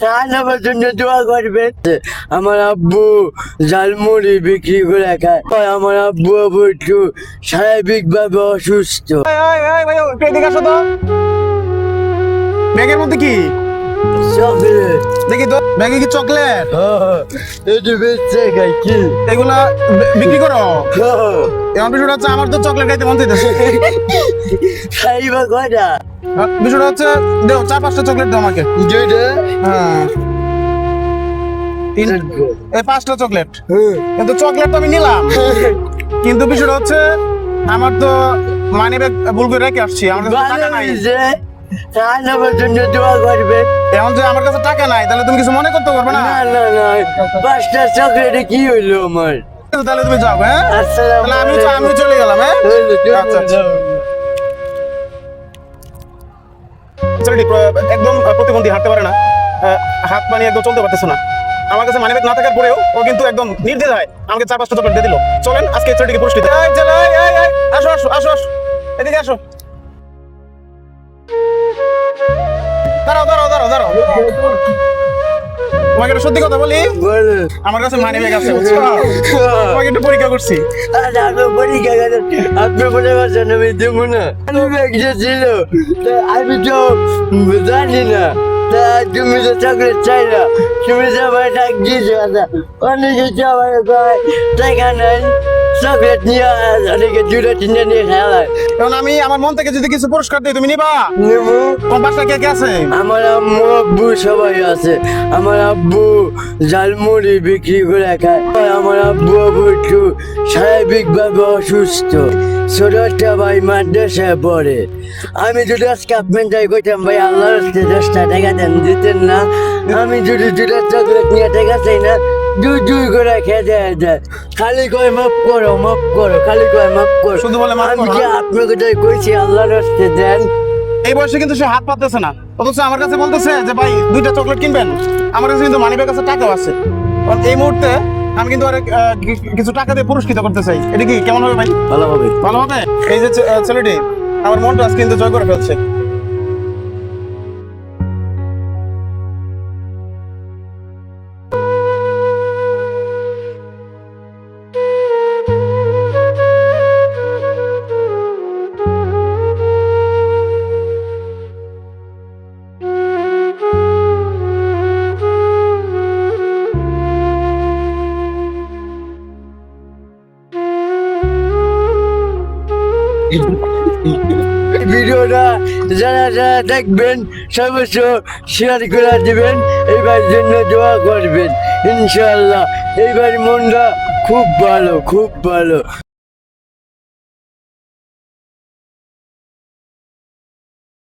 আমার জন্য দোয়া করবেন। আমার আব্বু ঝালমুড়ি বিক্রি করে খায়, আমার আব্বু একটু শারীরিক ভাবে অসুস্থ। এদিকে আসো তো। ব্যাগের মধ্যে কি চকলেট দেখি তো, ব্যাগে কি চকলেট? একটু বেঁচে খাই কি এগুলা বিক্রি করো? এমন বিষয়টা হচ্ছে আমার তো চকলেট খাইতে মন চাইতেছে। খাইবা কয়টা? বিষয়টা হচ্ছে দেও 4-5টা চকলেট দাও আমাকে। দুইটা? হ্যাঁ, এই 5টা চকলেট। কিন্তু চকলেট তো আমি নিলাম, কিন্তু বিষয়টা হচ্ছে আমার তো মানি ব্যাগ ভুল করে রেখে আসছি, আমার কাছে টাকা নাই। আমার জন্য দোয়া করবেন। এখন যে আমার কাছে টাকা নাই, তাহলে তুমি কিছু মনে করতে পারবে না। না না না, 5টা চকলেটে কি হইলো আমার? তাহলে তুমি যাও, হ্যাঁ? তাহলে আমি চলে গেলাম, হ্যাঁ? আচ্ছা আচ্ছা। ছেলেটি একদম প্রতিবন্ধী, হাঁটতে পারে না, হাত পানি একদম চলতে পারতেছে না। আমার কাছে মানিব্যাগ না থাকার পরেও ও কিন্তু একদম নির্দ্বিধায় আমাকে 4-5টা চকলেট দিয়ে দিল। চলেন আজকে ছেলেটিকে পুরস্কৃত। আসো আসো আসো আসো, এদিকে আসো। দাঁড়াও দাঁড়াও দাঁড়াও দাঁড়াও, তোমাকে একটা সত্যি কথা বলি, আমার কাছে মানিব্যাগ আছে, বুঝছো? তোমাকে একটু পরীক্ষা করছি। আপনি বলে পারছেন আমি দেবো না, ছিল আমি তো জানি না। তা তুমি তো চকলেট চাই না, তুমি তো আমার ডাক দিয়েছো। অনেকে সবাই টাকা নাই, চকলেট নিয়ে অনেকে 2-3টা নিয়ে খেলায়। এখন আমি আমার মন থেকে যদি কিছু পুরস্কার দিই, তুমি নিবা? নেবো। তোমার বাসায় কে কে আছে? আমার আম্মু আব্বু সবাই আছে। আমার আব্বু ঝালমুড়ি বিক্রি করে খায়, আমার আব্বু একটু শারীরিক ভাবে অসুস্থ। ছোট একটা ভাই মাদ্রাসায় পড়ে। আমি যদি আজকে আপনার যাই কইতাম ভাই আল্লাহর হস্তে 10টা টাকা দেন, দিতেন না। আমি যদি 2টা চকলেট নিয়ে টাকা চাই না, দুই করে খেতে যায়। খালি কয় মাফ করো মাফ করো, খালি কয় মাফ করো। শুধু বলে মাফ আমি করো, কি না? আপনাকে যাই কইছি আল্লাহর হস্তে দেন? এই বয়সে কিন্তু সে হাত পাততেছে না, অথচ আমার কাছে বলতেছে যে ভাই 2টা চকলেট কিনবেন। আমার কাছে কিন্তু মানিব্যাগ আছে, টাকাও আছে। এই মুহূর্তে আমি কিন্তু আরেক কিছু টাকা দিয়ে পুরস্কৃত করতে চাই। এটা কি কেমন হবে ভাই? ভালো হবে। ভালো হবে। এই যে ছেলেটি আমার মনটা আজকে কিন্তু জয় করে ফেলছে। ভিডিওটা যারা যারা দেখবেন সর্বোচ্চ শেয়ার করে দিবেন, এইবার জন্য দোয়া করবেন। ইনশাআল্লাহ এইবার মনটা খুব ভালো, খুব ভালো।